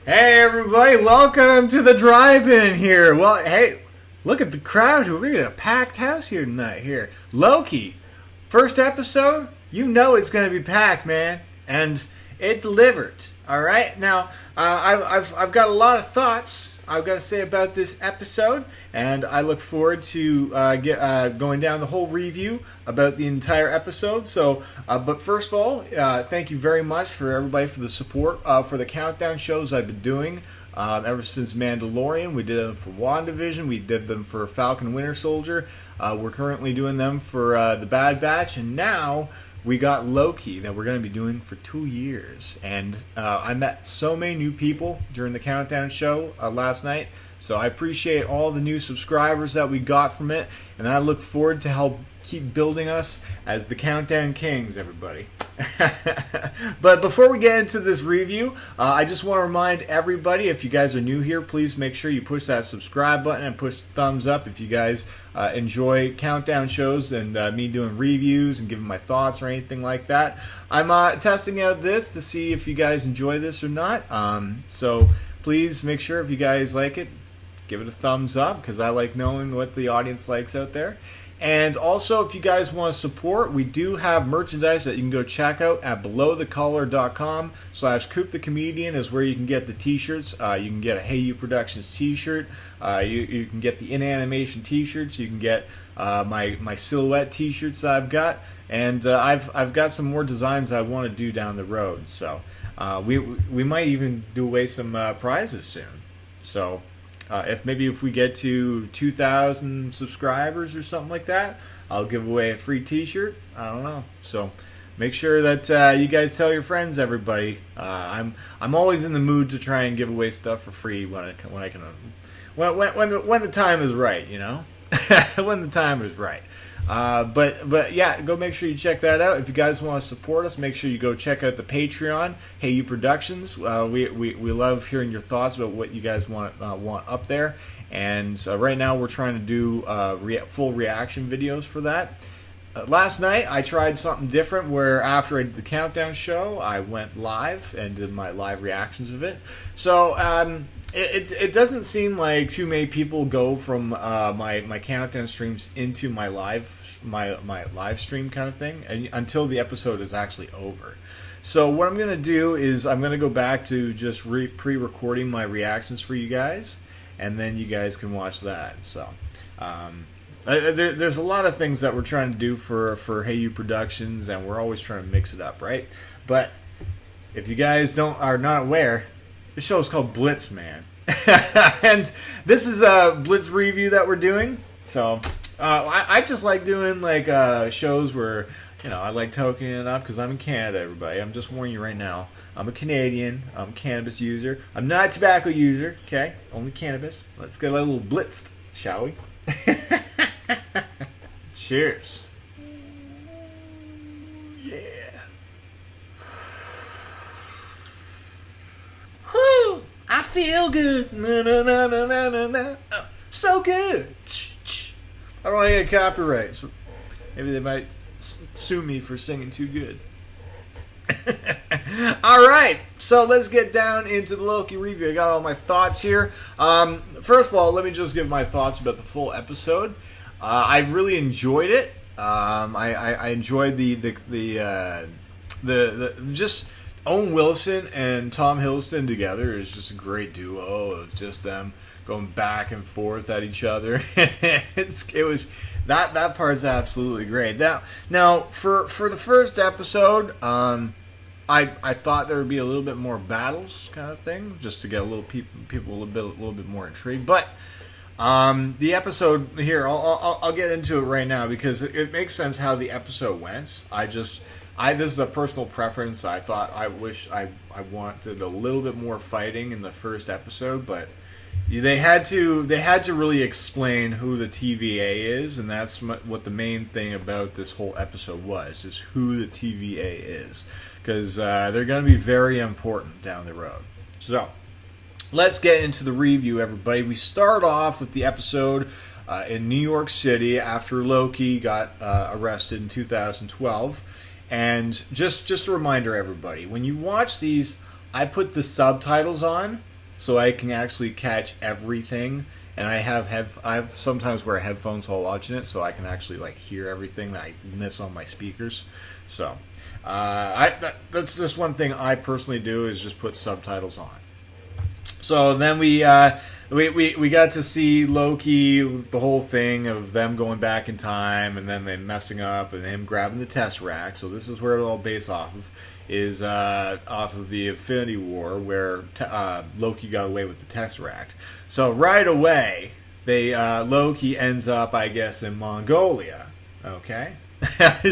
Hey everybody, welcome to the drive-in here. Well, hey, look at the crowd here. We got a packed house here tonight here. Loki, first episode, you know it's going to be packed, man. And it delivered. All right? Now, I've got a lot of thoughts I've got to say about this episode, and I look forward to going down the whole review about the entire episode. So, but first of all, thank you very much for everybody for the support for the countdown shows I've been doing ever since Mandalorian. We did them for WandaVision. We did them for Falcon Winter Soldier. We're currently doing them for the Bad Batch, and now we got Loki that we're going to be doing for 2 years. And I met so many new people during the countdown show last night. So I appreciate all the new subscribers that we got from it. And I look forward to help keep building us as the Countdown Kings, everybody. But before we get into this review, I just want to remind everybody, if you guys are new here, please make sure you push that subscribe button and push the thumbs up if you guys enjoy countdown shows and me doing reviews and giving my thoughts or anything like that. I'm testing out this to see if you guys enjoy this or not. So please make sure if you guys like it, give it a thumbs up, because I like knowing what the audience likes out there. And also, if you guys want to support, we do have merchandise that you can go check out at belowthecollar.com/CoopTheComedian is where you can get the t-shirts. You can get a Hey You Productions t-shirt. You can get the In-Animation t-shirts. You can get my silhouette t-shirts that I've got. And I've got some more designs I want to do down the road. So we might even do away some prizes soon. So if we get to 2,000 subscribers or something like that, I'll give away a free T-shirt. I don't know. So make sure that you guys tell your friends, everybody. I'm always in the mood to try and give away stuff for free when the time is right, you know, when the time is right. But yeah, go make sure you check that out. If you guys want to support us, make sure you go check out the Patreon, Hey You Productions. We love hearing your thoughts about what you guys want up there. And right now we're trying to do full reaction videos for that. Last night I tried something different where after I did the countdown show, I went live and did my live reactions of it. So it doesn't seem like too many people go from my countdown streams into my live stream kind of thing until the episode is actually over. So what I'm going to do is I'm going to go back to just pre-recording my reactions for you guys, and then you guys can watch that. So there's a lot of things that we're trying to do for Hey You Productions, and we're always trying to mix it up, right? But if you guys are not aware, the show is called Blitz, man. And this is a Blitz review that we're doing. So I just like doing like shows where, you know, I like tokening it up because I'm in Canada, everybody. I'm just warning you right now. I'm a Canadian. I'm a cannabis user. I'm not a tobacco user, okay? Only cannabis. Let's get a little blitzed, shall we? Cheers. Yeah. Whew, I feel good. Na, na, na, na, na, na, na. Oh, so good. I don't want to get copyright, so maybe they might sue me for singing too good. Alright, so let's get down into the Loki review. I got all my thoughts here. First of all, let me just give my thoughts about the full episode. I really enjoyed it. I enjoyed the just Owen Wilson and Tom Hiddleston together is just a great duo of just them going back and forth at each other. It was that part's absolutely great. Now for the first episode, I thought there would be a little bit more battles kind of thing, just to get a little people a little bit more intrigued. But the episode here, I'll get into it right now because it makes sense how the episode went. This is a personal preference. I wish I wanted a little bit more fighting in the first episode, but they had to really explain who the TVA is, and that's what the main thing about this whole episode is who the TVA is, because they're going to be very important down the road. So let's get into the review, everybody. We start off with the episode in New York City after Loki got arrested in 2012. And just a reminder, everybody, when you watch these, I put the subtitles on so I can actually catch everything. And I've sometimes wear headphones while watching it, so I can actually like hear everything that I miss on my speakers. So that's just one thing I personally do, is just put subtitles on. So then we got to see Loki, the whole thing of them going back in time and then they messing up and him grabbing the Tesseract. So this is where it all based off of, is off of the Infinity War, where Loki got away with the Tesseract. So right away, Loki ends up, I guess, in Mongolia. Okay.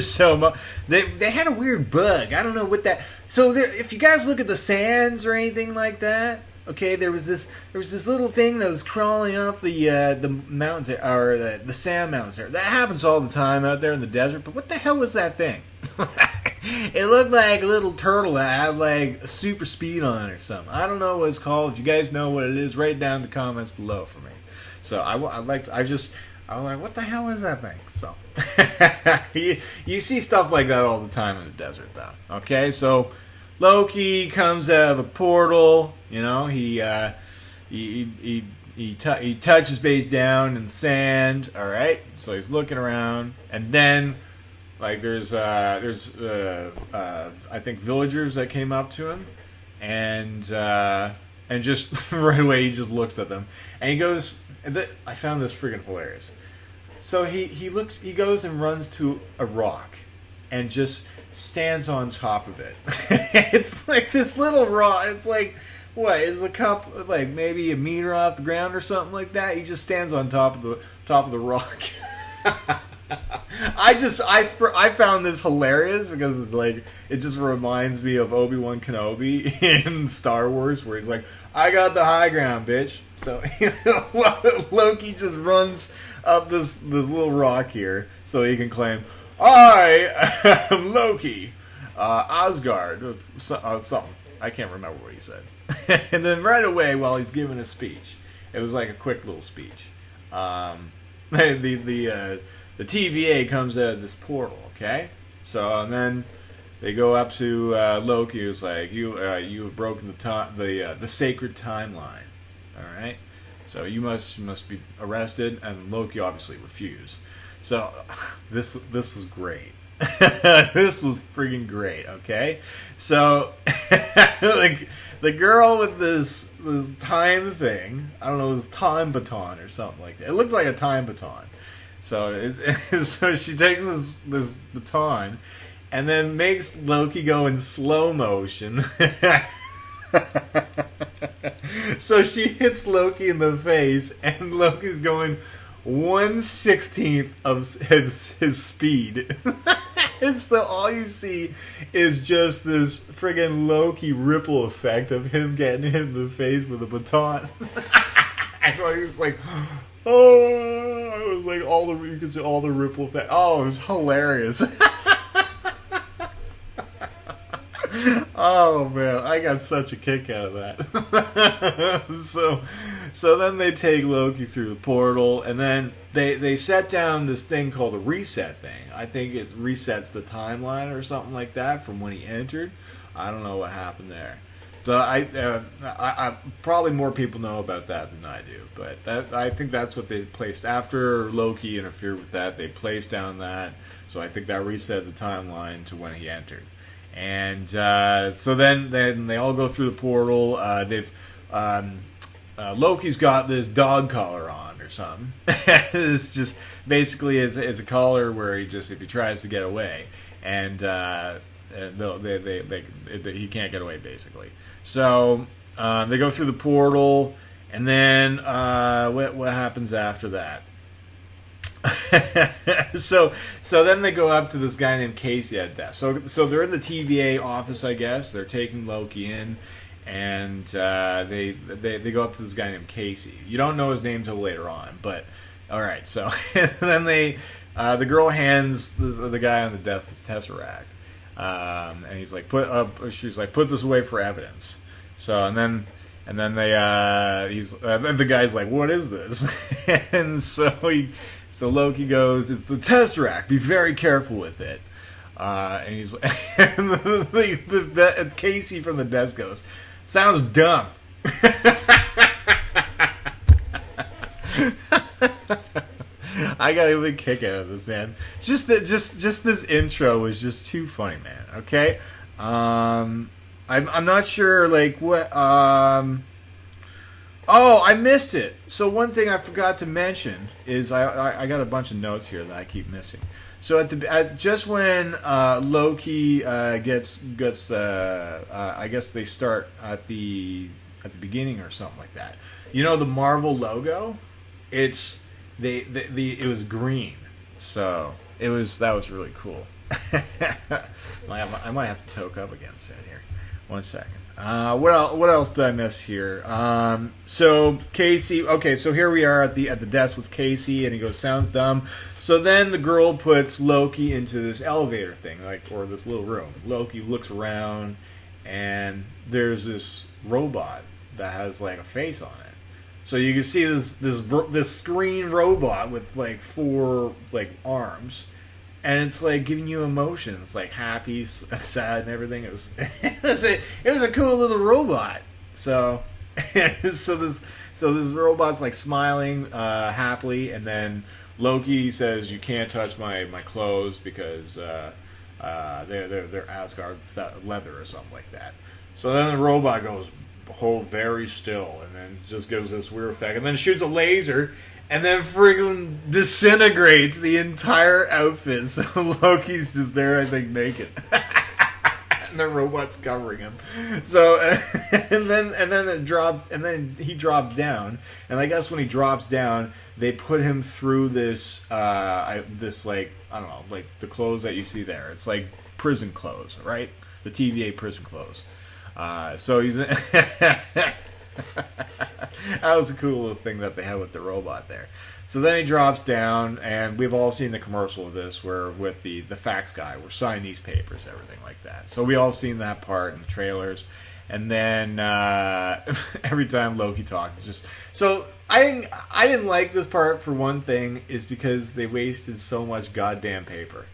So they had a weird bug. I don't know what that. So if you guys look at the sands or anything like that, okay, there was this little thing that was crawling up the mountains, or the sand mountains there. That happens all the time out there in the desert. But what the hell was that thing? It looked like a little turtle that had like super speed on it or something. I don't know what it's called. If you guys know what it is, write it down in the comments below for me. So I was like, what the hell is that thing? So you see stuff like that all the time in the desert, though. Okay, so Loki comes out of a portal. You know, he touches base down in the sand. All right, so he's looking around, and then like there's I think villagers that came up to him, and just right away he just looks at them, and he goes. I found this freaking hilarious. So he goes and runs to a rock, and just stands on top of it. It's like this little rock. It's like, what is a cup, like maybe a meter off the ground or something like that. He just stands on top of the rock. I found this hilarious because it's like, it just reminds me of Obi-Wan Kenobi in Star Wars, where he's like, I got the high ground, bitch. So Loki just runs up this little rock here so he can claim, I am Loki, Asgard, something. I can't remember what he said. And then right away, while he's giving a speech, it was like a quick little speech. The TVA comes out of this portal, okay? So and then they go up to Loki, who's like, you have broken the sacred timeline. All right, so you must be arrested, and Loki obviously refused. So this was great. This was freaking great. Okay, so like the girl with this time thing, I don't know, this time baton or something like that. It looked like a time baton. So so she takes this baton, and then makes Loki go in slow motion. So she hits Loki in the face, and Loki's going 1/16 of his speed. And so all you see is just this friggin' Loki ripple effect of him getting hit in the face with a baton. And I was like, oh, I was like, you could see all the ripple effect. Oh, it was hilarious. Oh man, I got such a kick out of that. So then they take Loki through the portal, and then they set down this thing called a reset thing. I think it resets the timeline or something like that from when he entered. I don't know what happened there. So I probably more people know about that than I do, but I think that's what they placed after Loki interfered with that. They placed down that, so I think that reset the timeline to when he entered. And so then they all go through the portal. Loki's got this dog collar on or something. It's just basically is a collar where if he tries to get away, and he can't get away basically. So they go through the portal, and then what happens after that? So then they go up to this guy named Casey at desk. So they're in the TVA office, I guess. They're taking Loki in, and they go up to this guy named Casey. You don't know his name till later on, but all right. So then the girl hands the guy on the desk this Tesseract, and he's like, she's like, put this away for evidence. So and then the guy's like, what is this? And so Loki goes, it's the Tesseract. Be very careful with it. And he's and Casey from the desk goes, sounds dumb. I got a big kick out of this, man. Just this intro was just too funny, man. Okay, I'm not sure like what. Oh, I missed it. So one thing I forgot to mention is I got a bunch of notes here that I keep missing. So just when Loki gets I guess they start at the beginning or something like that. You know the Marvel logo? It's it was green, so that was really cool. I might have to toke up against that here. 1 second. What else did I miss here? So Casey. Okay, so here we are at the desk with Casey, and he goes, "Sounds dumb." So then the girl puts Loki into this elevator thing, or this little room. Loki looks around, and there's this robot that has like a face on it. So you can see this screen robot with like 4 like arms. And it's like giving you emotions, like happy, sad, and everything. It was a cool little robot. So this robot's like smiling happily, and then Loki says, "You can't touch my clothes because they're Asgard leather or something like that." So then the robot goes very still, and then just gives this weird effect, and then shoots a laser. And then friggin' disintegrates the entire outfit. So Loki's just there, I think, naked. And the robot's covering him. So and then it drops, and then he drops down. And I guess when he drops down, they put him through this like, I don't know, like the clothes that you see there. It's like prison clothes, right? The TVA prison clothes. So he's that was a cool little thing that they had with the robot there. So then he drops down, and we've all seen the commercial of this where with the fax guy, we're signing these papers, everything like that. So we all seen that part in the trailers. And then every time Loki talks, it's just so I didn't like this part for one thing is because they wasted so much goddamn paper.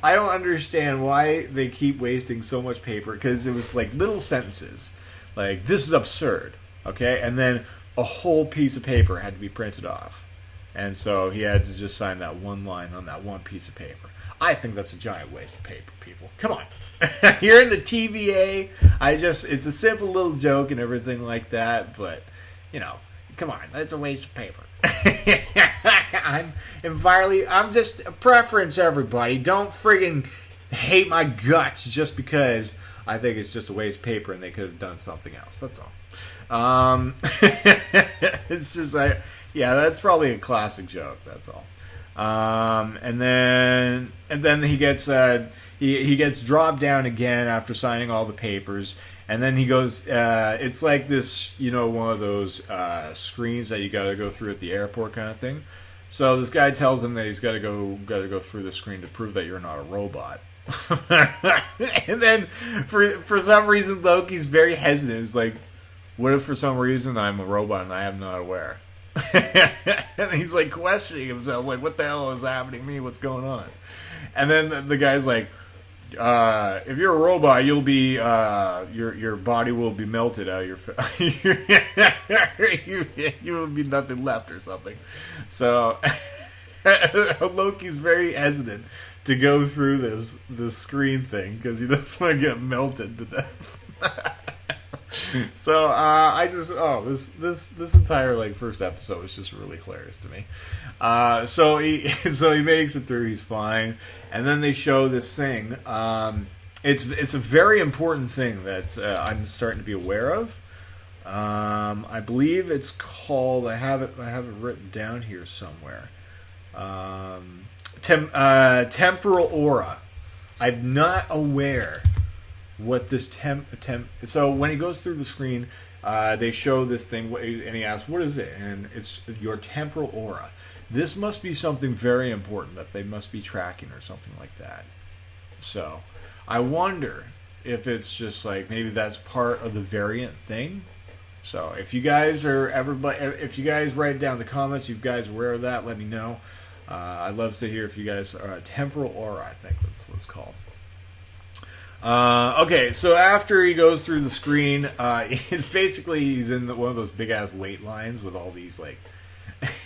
I don't understand why they keep wasting so much paper, because it was like little sentences like, "This is absurd," okay, and then a whole piece of paper had to be printed off, and so he had to just sign that one line on that one piece of paper. I think that's a giant waste of paper, people. Come on. You're in the TVA. It's a simple little joke and everything like that, but you know, come on, it's a waste of paper. I'm just a preference, everybody. Don't friggin' hate my guts just because I think it's just a waste of paper and they could have done something else. That's all. It's just yeah, that's probably a classic joke. That's all. And then he gets he gets dropped down again after signing all the papers. And then he goes, it's like this, you know, one of those screens that you got to go through at the airport kind of thing. So this guy tells him that he's got to go through the screen to prove that you're not a robot. And then for some reason Loki's very hesitant. He's like, "What if for some reason I'm a robot and I am not aware?" And he's like questioning himself, like, "What the hell is happening to me? What's going on?" And then the guy's like, "If you're a robot, you'll be your body will be melted out of your you will be nothing left or something." So Loki's very hesitant to go through this screen thing because he doesn't want to get melted to death. So this entire like first episode was just really hilarious to me. So he makes it through. He's fine, and then they show this thing. It's a very important thing that I'm starting to be aware of. I believe it's called. I have it written down here somewhere. Temporal aura. I'm not aware what this so when he goes through the screen, they show this thing and he asks, "What is it?" And it's your temporal aura. This must be something very important that they must be tracking or something like that. So I wonder if it's just like maybe that's part of the variant thing. So if you guys if you guys write it down in the comments, if you guys are aware of that, let me know. I'd love to hear if you guys are temporal aura, I think that's what it's called. Okay, so after he goes through the screen, it's basically he's in one of those big ass wait lines with all these like.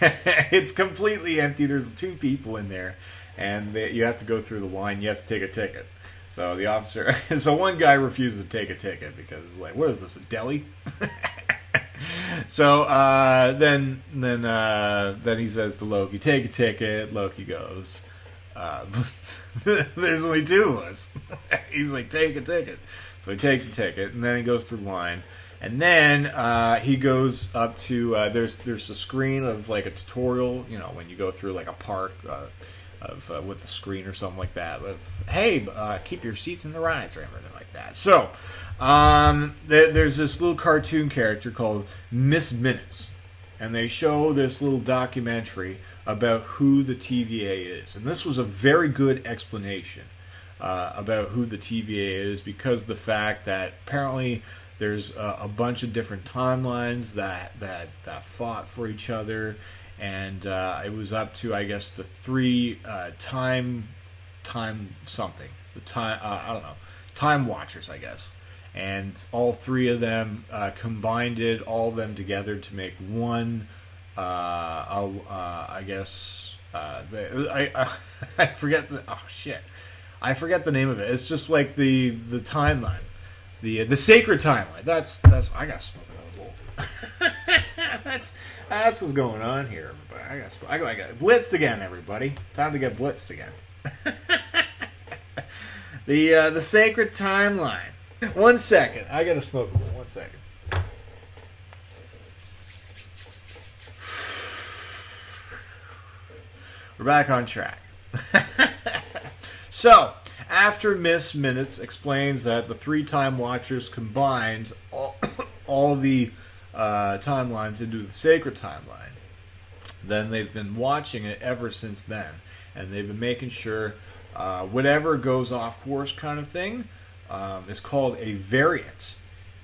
It's completely empty. There's two people in there, and you have to go through the line. You have to take a ticket. So the officer, so one guy refuses to take a ticket because like, what is this, a deli? So then he says to Loki, take a ticket. Loki goes, there's only two of us. He's like, take a ticket. So he takes a ticket, and then he goes through the line. And then he goes up to there's a screen of like a tutorial, you know, when you go through like a park with a screen or something like that. Of, hey, keep your seats in the rides or everything like that. So there's this little cartoon character called Miss Minutes, and they show this little documentary about who the TVA is, and this was a very good explanation about who the TVA is, because the fact that apparently there's a bunch of different timelines that fought for each other, and it was up to, I guess, the three time something, the time I don't know, time watchers, I guess, and all three of them combined all of them together to make one. I guess I forget the I forget the name of it. It's just like the timeline. The sacred timeline. That's I got smoke another bowl. That's what's going on here. I got blitzed again, everybody. Time to get blitzed again. The sacred timeline. 1 second. I got to smoke a bowl. 1 second. We're back on track. So, after Miss Minutes explains that the three Time Watchers combined all the timelines into the sacred timeline, then they've been watching it ever since then, and they've been making sure whatever goes off course kind of thing is called a variant.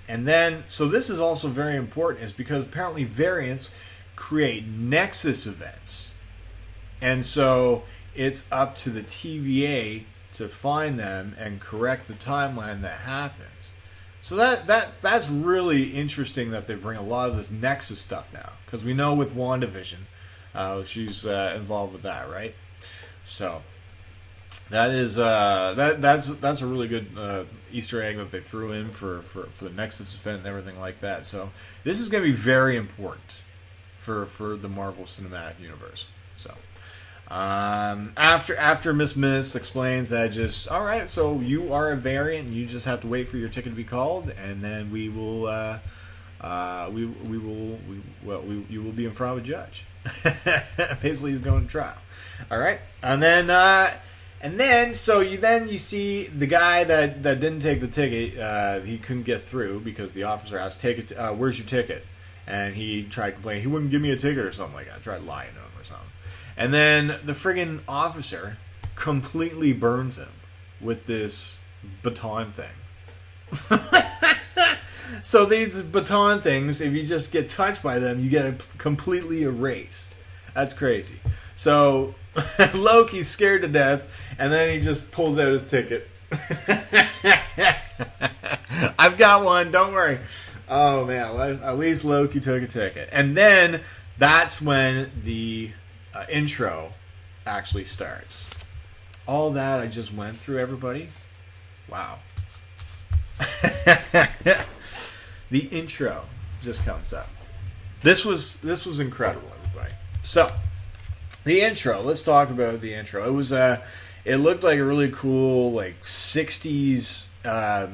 And then, so this is also very important, is because apparently variants create nexus events. And so it's up to the TVA to find them and correct the timeline that happens. So that's really interesting that they bring a lot of this Nexus stuff now, because we know with WandaVision, she's involved with that, right? So that is that's a really good Easter egg that they threw in for the Nexus event and everything like that. So this is going to be very important for the Marvel Cinematic Universe. So. After Miss Minutes explains that, just all right, so you are a variant and you just have to wait for your ticket to be called, and then you will be in front of a judge. Basically, he's going to trial. All right, and then so you see the guy that didn't take the ticket. He couldn't get through because the officer asked, "Take it. Where's your ticket?" And he tried complaining. He wouldn't give me a ticket or something like that. I tried lying to him or something. And then the friggin' officer completely burns him with this baton thing. So these baton things, if you just get touched by them, you get completely erased. That's crazy. So Loki's scared to death, and then he just pulls out his ticket. I've got one, don't worry. Oh man, at least Loki took a ticket. And then that's when the intro actually starts. All that I just went through, everybody. Wow. The intro just comes up. This was incredible, everybody. So, the intro. Let's talk about the intro. It was it looked like a really cool like 60s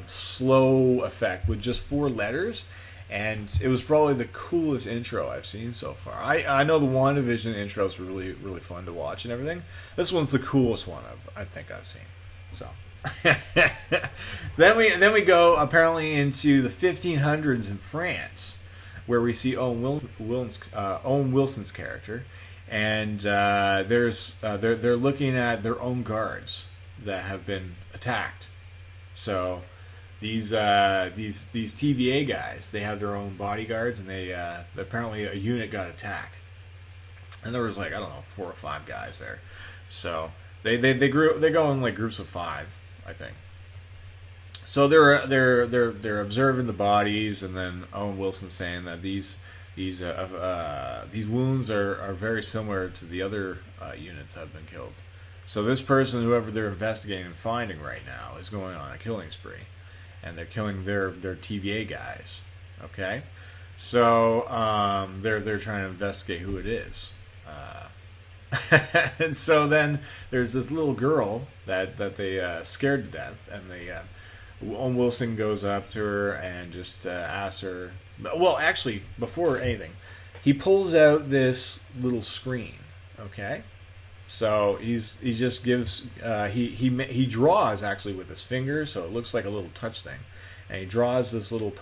slow effect with just 4 letters. And it was probably the coolest intro I've seen so far. I know the WandaVision intros were really, really fun to watch and everything. This one's the coolest one I think I've seen. So then we go apparently into the 1500s in France, where we see Owen Wilson's character, and they're looking at their own guards that have been attacked. So these TVA guys, they have their own bodyguards, and they apparently a unit got attacked, and there was like, I don't know, 4 or 5 guys there. So they go in like groups of 5, I think. So they're observing the bodies, and then Owen Wilson saying that these wounds are very similar to the other units that have been killed. So this person, whoever they're investigating and finding right now, is going on a killing spree, and they're killing their TVA guys. Okay, so they're trying to investigate who it is. And so then there's this little girl that they scared to death, and Owen Wilson goes up to her and just asks her. Well, actually, before anything, he pulls out this little screen. Okay, so he just gives he draws actually with his fingers, so it looks like a little touch thing, and he draws this little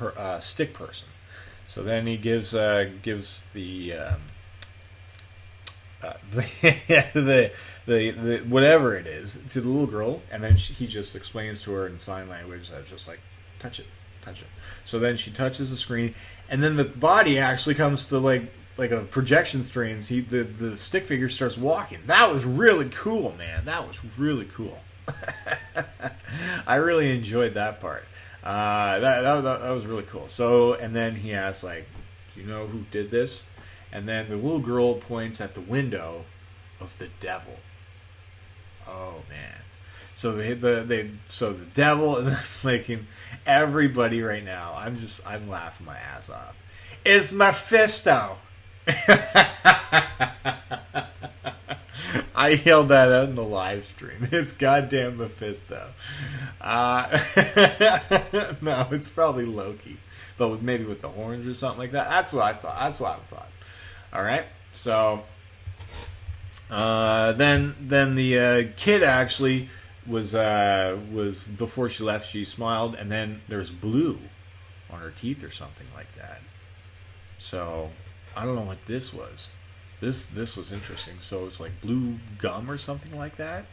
stick person. So then he gives the the whatever it is to the little girl, and then he just explains to her in sign language that's just like touch it. So then she touches the screen, and then the body actually comes to like a projection screen. The stick figure starts walking. That was really cool, man. That was really cool. I really enjoyed that part. That was really cool. So, and then he asks, like, do you know who did this? And then the little girl points at the window of the devil. Oh man! So the devil, and making everybody right now. I'm laughing my ass off. It's Mephisto. I yelled that out in the live stream. It's goddamn Mephisto. No, it's probably Loki, but maybe with the horns or something like that. That's what I thought. All right, so then the kid actually was before she left. She smiled, and then there's blue on her teeth or something like that. So I don't know what this was. This was interesting. So it's like blue gum or something like that.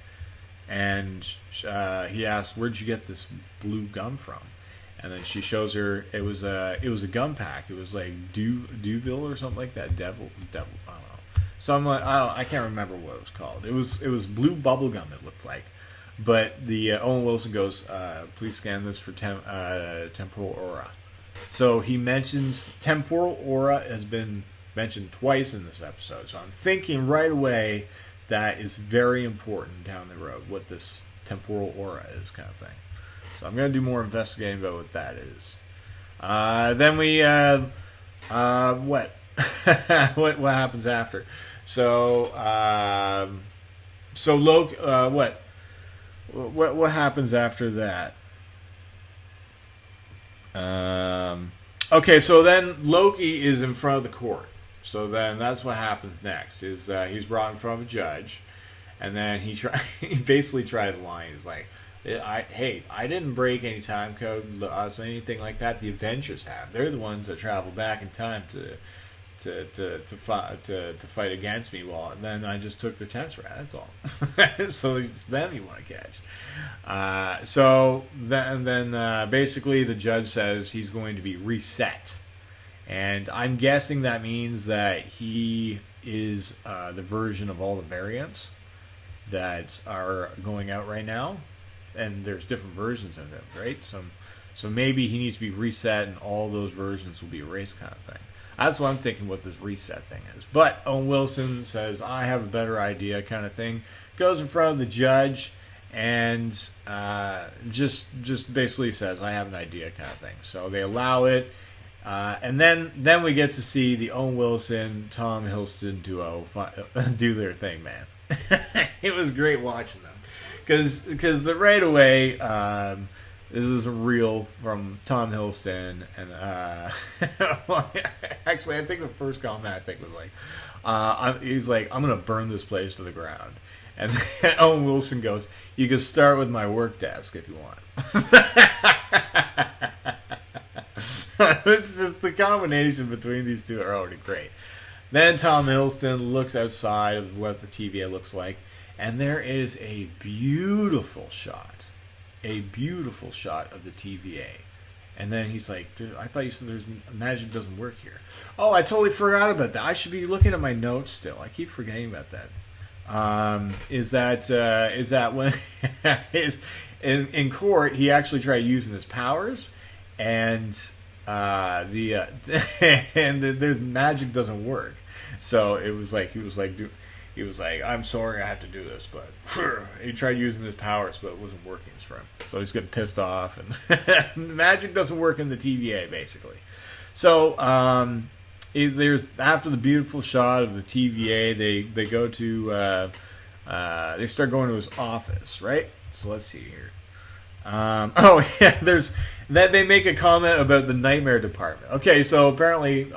And he asked, "Where'd you get this blue gum from?" And then she shows her it was a gum pack. It was like Duville or something like that. Devil. I don't know. Some I can't remember what it was called. It was blue bubble gum. It looked like. But the Owen Wilson goes, "Please scan this for temporal aura." So he mentions temporal aura has been mentioned twice in this episode. So I'm thinking right away that is very important down the road, what this temporal aura is, kind of thing. So I'm going to do more investigating about what that is. Then we what what happens after? So Loki, what happens after that? Okay, so then Loki is in front of the court. So then that's what happens next, is he's brought in front of a judge, and then he basically tries lying. He's like, I didn't break any time code, anything like that. The Avengers have. They're the ones that travel back in time to fight against me. Well, and then I just took their Tesseract. That's all. So it's them you want to catch. So then basically the judge says he's going to be reset. And I'm guessing that means that he is the version of all the variants that are going out right now. And there's different versions of him, right? So maybe he needs to be reset and all those versions will be erased, kind of thing. That's what I'm thinking what this reset thing is. But Owen Wilson says, I have a better idea, kind of thing. Goes in front of the judge and just basically says, I have an idea, kind of thing. So they allow it. And then we get to see the Owen Wilson, Tom Hiddleston duo do their thing, man. It was great watching them. Because the right away, this is real from Tom Hiddleston, and actually, I think the first comment was like, he's like, I'm gonna burn this place to the ground, and Owen Wilson goes, you can start with my work desk if you want. It's just the combination between these two are already great. Then Tom Hiddleston looks outside of what the TVA looks like. And there is a beautiful shot of the TVA. And then he's like, dude, I thought you said magic doesn't work here. Oh, I totally forgot about that. I should be looking at my notes still. I keep forgetting about that. is that when is in court he actually tried using his powers, and the and there's magic doesn't work. So it was like he was like, I'm sorry I have to do this, but he tried using his powers, but it wasn't working for him. So he's getting pissed off, and magic doesn't work in the TVA basically. So there's after the beautiful shot of the TVA, they go to they start going to his office, right? So let's see here. Oh yeah, there's that they make a comment about the nightmare department. Okay, so apparently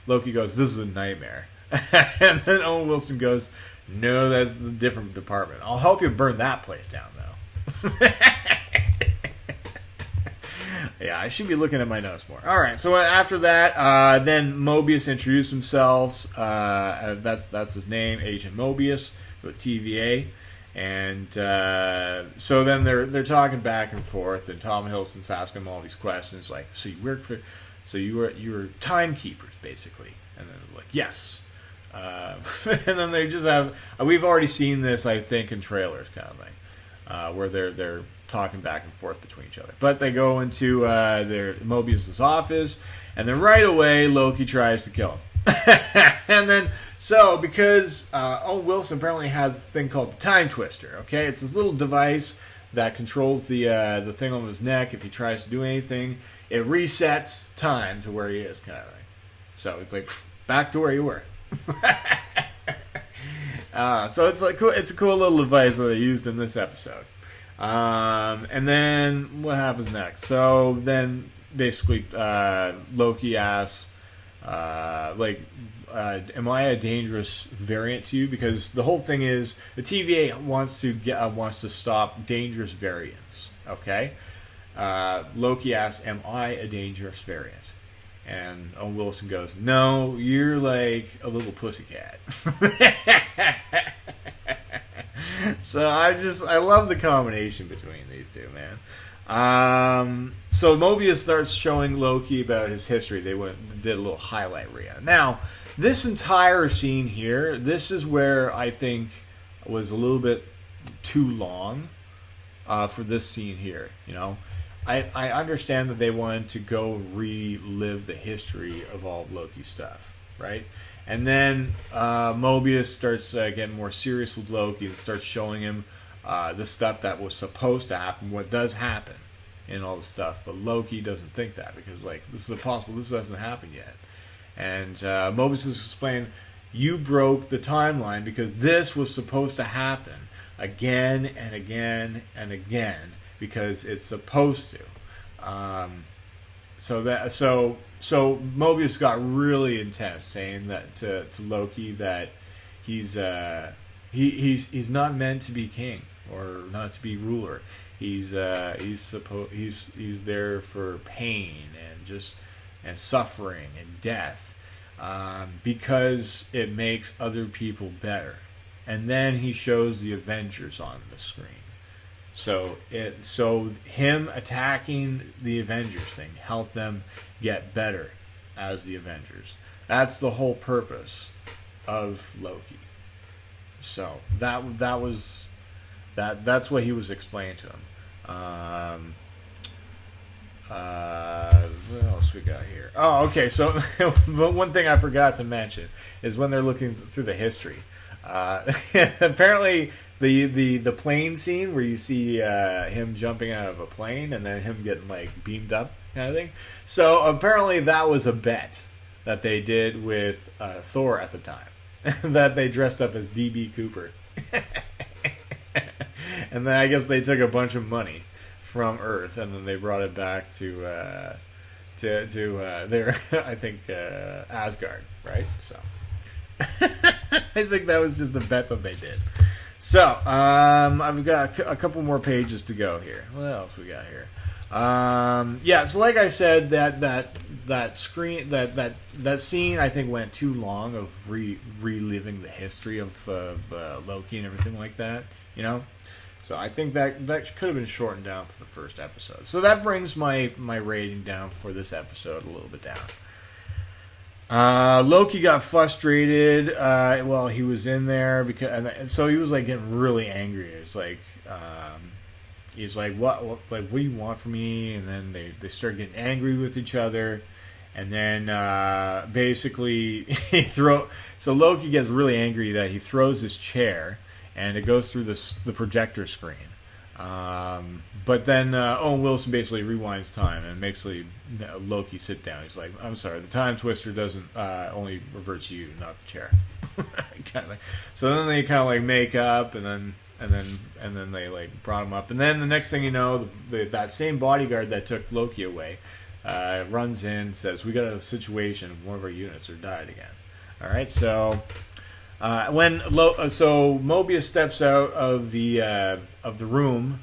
Loki goes, "This is a nightmare," and then Owen Wilson goes, "No, that's the different department. I'll help you burn that place down, though." Yeah, I should be looking at my notes more. All right, so after that, then Mobius introduced themselves. That's his name, Agent Mobius for the TVA, and so then they're talking back and forth, and Tom Hiddleston's asking him all these questions, like, so you were timekeepers basically, and then they're like, yes. And then they just have. We've already seen this, I think, in trailers, kind of thing, where they're talking back and forth between each other. But they go into their Mobius's office, and then right away Loki tries to kill him. And then because Owen Wilson apparently has a thing called the Time Twister. Okay, it's this little device that controls the thing on his neck. If he tries to do anything, it resets time to where he is, kind of thing. So it's like back to where you were. So it's like cool. It's a cool little device that they used in this episode. And then what happens next? So then basically Loki asks, am I a dangerous variant to you? Because the whole thing is the TVA wants to stop dangerous variants. Okay. Loki asks, am I a dangerous variant? And Owen Wilson goes, no, you're like a little pussycat. So I love the combination between these two, man. So Mobius starts showing Loki about his history. Did a little highlight reel. Now, this entire scene here, this is where I think was a little bit too long for this scene here. You know, I understand that they wanted to go relive the history of all of Loki's stuff, right? And then Mobius starts getting more serious with Loki and starts showing him the stuff that was supposed to happen, what does happen, and all the stuff. But Loki doesn't think that because, like, this is impossible. This hasn't happened yet. And Mobius is explaining, you broke the timeline because this was supposed to happen again and again and again because it's supposed to. So Mobius got really intense, saying that to Loki that he's not meant to be king or not to be ruler. He's there for pain and suffering and death, because it makes other people better. And then he shows the Avengers on the screen. So him attacking the Avengers thing helped them get better as the Avengers. That's the whole purpose of Loki. So that's what he was explaining to him. What else we got here? Oh, okay. So one thing I forgot to mention is when they're looking through the history. Apparently, the plane scene where you see him jumping out of a plane and then him getting like beamed up kind of thing. So apparently that was a bet that they did with Thor at the time, that they dressed up as DB Cooper, and then I guess they took a bunch of money from Earth and then they brought it back to their I think Asgard, right? So. I think that was just a bet that they did. So, I've got a couple more pages to go here. What else we got here? Yeah, so like I said, that scene I think went too long of reliving the history of Loki and everything like that. You know, so I think that could have been shortened down for the first episode. So that brings my rating down for this episode a little bit down. Loki got frustrated while he was in there and so he was like getting really angry. It's like he's like, what do you want from me? And then they start getting angry with each other, and then basically so Loki gets really angry that he throws his chair, and it goes through the projector screen. But then Owen Wilson basically rewinds time and makes Loki sit down. He's like, "I'm sorry, the time twister doesn't only reverts you, not the chair." Kind of like, so then they kind of like make up, and then they like brought him up, and then the next thing you know, that same bodyguard that took Loki away runs in, says, "We got a situation. One of our units are died again." All right, so. So Mobius steps out of the room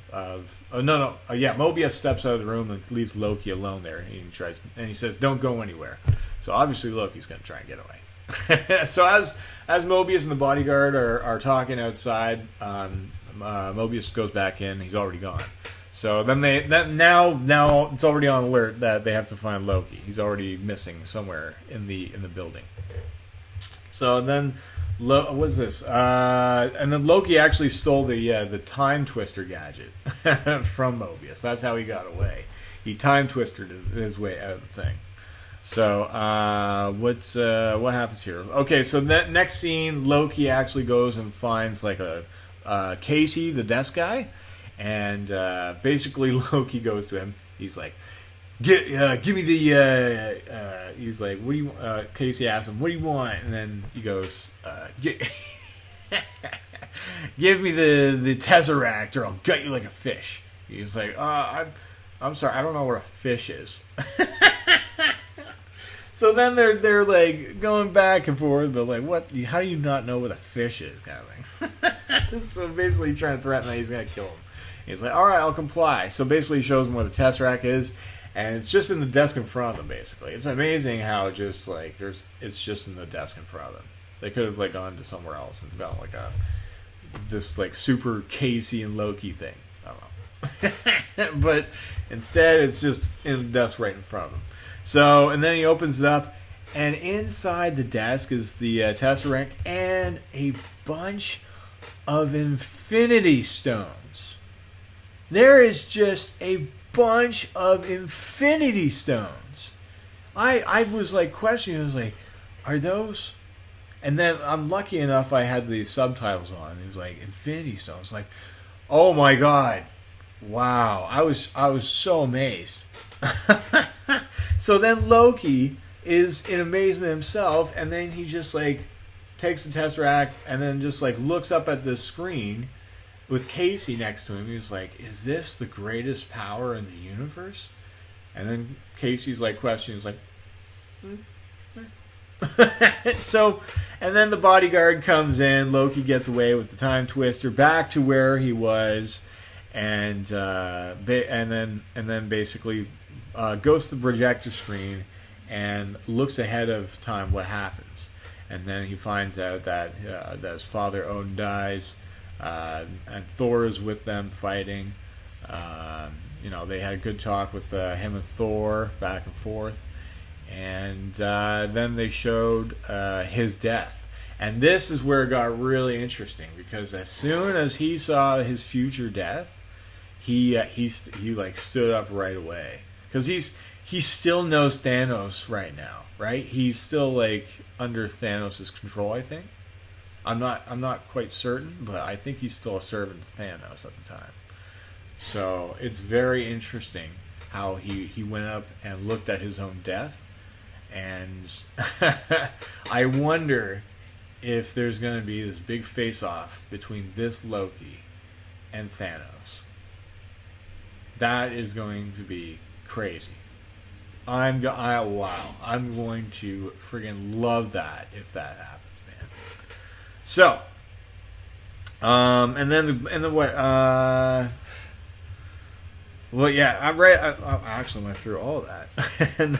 Mobius steps out of the room and leaves Loki alone there. He says, "Don't go anywhere." So obviously Loki's going to try and get away. So as Mobius and the bodyguard are talking outside, Mobius goes back in. He's already gone. So then now it's already on alert that they have to find Loki. He's already missing somewhere in the building. So then. What is this? And then Loki actually stole the time twister gadget from Mobius. That's how he got away. He time twisted his way out of the thing. So what happens here? Okay, so that next scene, Loki actually goes and finds like a Casey, the desk guy, and basically Loki goes to him. He's like, give me the. He's like, what do you? Casey asks him, what do you want? And then he goes, give me the Tesseract, or I'll gut you like a fish. He's like, I'm sorry, I don't know what a fish is. So then they're like going back and forth, but like, what? How do you not know what a fish is, kind of thing? So basically, he's trying to threaten that he's gonna kill him. He's like, all right, I'll comply. So basically, he shows him where the Tesseract is. And it's just in the desk in front of them, basically. It's amazing how just like it's just in the desk in front of them. They could have like gone to somewhere else and got like this like super Casey and Loki thing. I don't know, but instead it's just in the desk right in front of them. So and then he opens it up, and inside the desk is the Tesseract and a bunch of Infinity Stones. There is just a bunch of Infinity Stones. I was like questioning. I was like, are those? And then I'm lucky enough I had the subtitles on. It was like Infinity Stones. Like, oh my god, wow! I was so amazed. So then Loki is in amazement himself, and then he just like takes the Tesseract and then just like looks up at the screen with Casey next to him. He was like, is this the greatest power in the universe? And then Casey's like questioning. He's like, So, and then the bodyguard comes in. Loki gets away with the time twister back to where he was, and then basically goes to the projector screen and looks ahead of time what happens. And then he finds out that his father Odin dies. And Thor is with them fighting. They had a good talk with him and Thor back and forth, and then they showed his death. And this is where it got really interesting, because as soon as he saw his future death, he like stood up right away, because he still knows Thanos right now, right? He's still like under Thanos' control, I think. I'm not quite certain, but I think he's still a servant to Thanos at the time. So it's very interesting how he went up and looked at his own death, and I wonder if there's going to be this big face-off between this Loki and Thanos. That is going to be crazy. I'm going to friggin' love that if that happens. So, and then what? Well, yeah, I'm right. I actually went through all of that.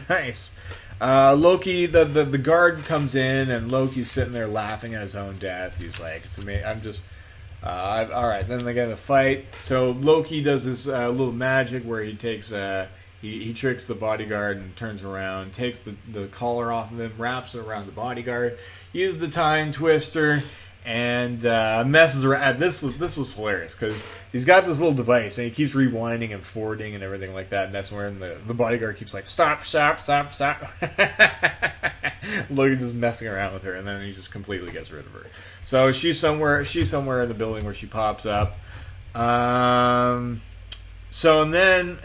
Nice. Loki, the guard comes in, and Loki's sitting there laughing at his own death. He's like, "It's amazing. I'm just." All right. Then they get a fight. So Loki does this little magic where he takes He tricks the bodyguard and turns around, takes the collar off of him, wraps it around the bodyguard, uses the time twister, and messes around. This was hilarious because he's got this little device and he keeps rewinding and forwarding and everything like that, messing around. The bodyguard keeps like stop. Logan's just messing around with her, and then he just completely gets rid of her. So she's somewhere in the building where she pops up. So and then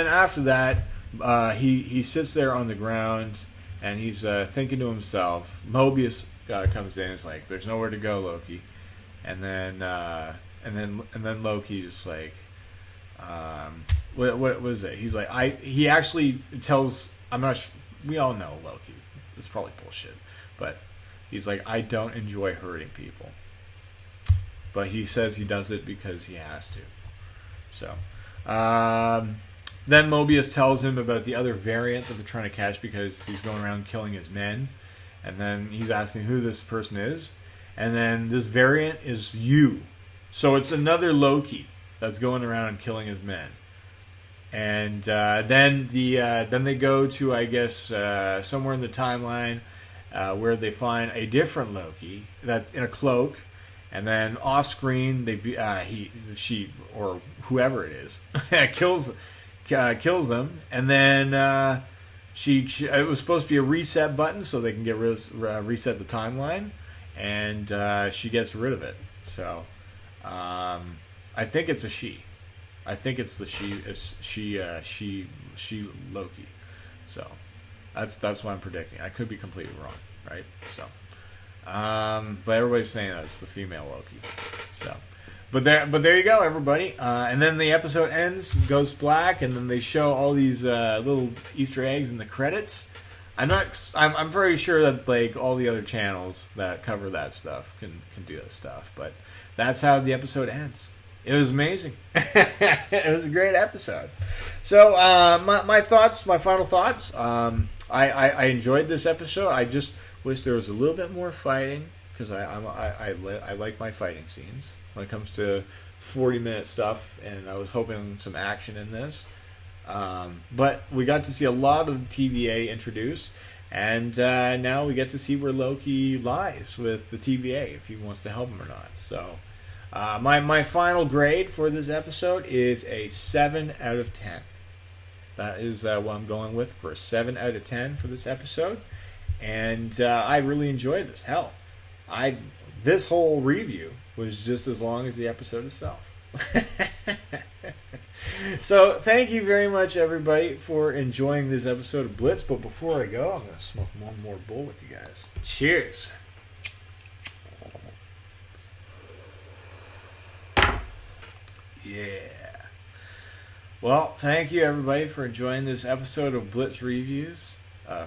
after that, he sits there on the ground and he's thinking to himself. Mobius comes in. It's like, there's nowhere to go, Loki. And then Loki just like, what was it? He's like, he actually tells. I'm not. We all know Loki. It's probably bullshit, but he's like, I don't enjoy hurting people. But he says he does it because he has to. So, then Mobius tells him about the other variant that they're trying to catch because he's going around killing his men. And then he's asking who this person is. And then this variant is you. So it's another Loki that's going around killing his men. And then they go to, I guess, somewhere in the timeline where they find a different Loki that's in a cloak. And then off screen, she or whoever it is kills them, and then it was supposed to be a reset button so they can reset the timeline, and she gets rid of it. So I think it's a she. I think it's the she Loki. So that's what I'm predicting. I could be completely wrong, right? So. But everybody's saying that it's the female Loki. So, but there you go, everybody. And then the episode ends, goes black, and then they show all these little Easter eggs in the credits. I'm very sure that like all the other channels that cover that stuff can do that stuff. But that's how the episode ends. It was amazing. It was a great episode. So my final thoughts. I enjoyed this episode. I just wish there was a little bit more fighting because I like my fighting scenes when it comes to 40-minute stuff, and I was hoping some action in this. But we got to see a lot of TVA introduced, and now we get to see where Loki lies with the TVA, if he wants to help him or not. So my final grade for this episode is a 7 out of 10. That is what I'm going with for a 7 out of 10 for this episode. And I really enjoyed this. Hell, this whole review was just as long as the episode itself. So thank you very much, everybody, for enjoying this episode of Blitz. But before I go, I'm going to smoke one more bowl with you guys. Cheers. Yeah. Well, thank you, everybody, for enjoying this episode of Blitz Reviews.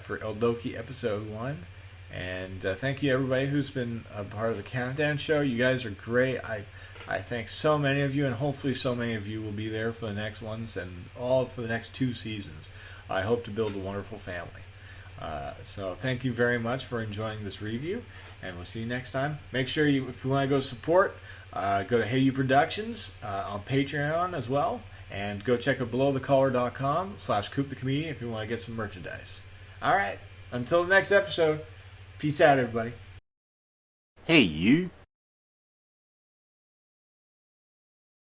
For Loki episode 1, and thank you everybody who's been a part of the countdown show. You guys are great. I thank so many of you, and hopefully so many of you will be there for the next ones and all for the next 2 seasons. I hope to build a wonderful family. So thank you very much for enjoying this review, and we'll see you next time. Make sure if you want to go support, go to Hey You Productions on Patreon as well, and go check out belowthecollar.com/CoopTheComedian if you want to get some merchandise. All right. Until the next episode. Peace out, everybody. Hey, you.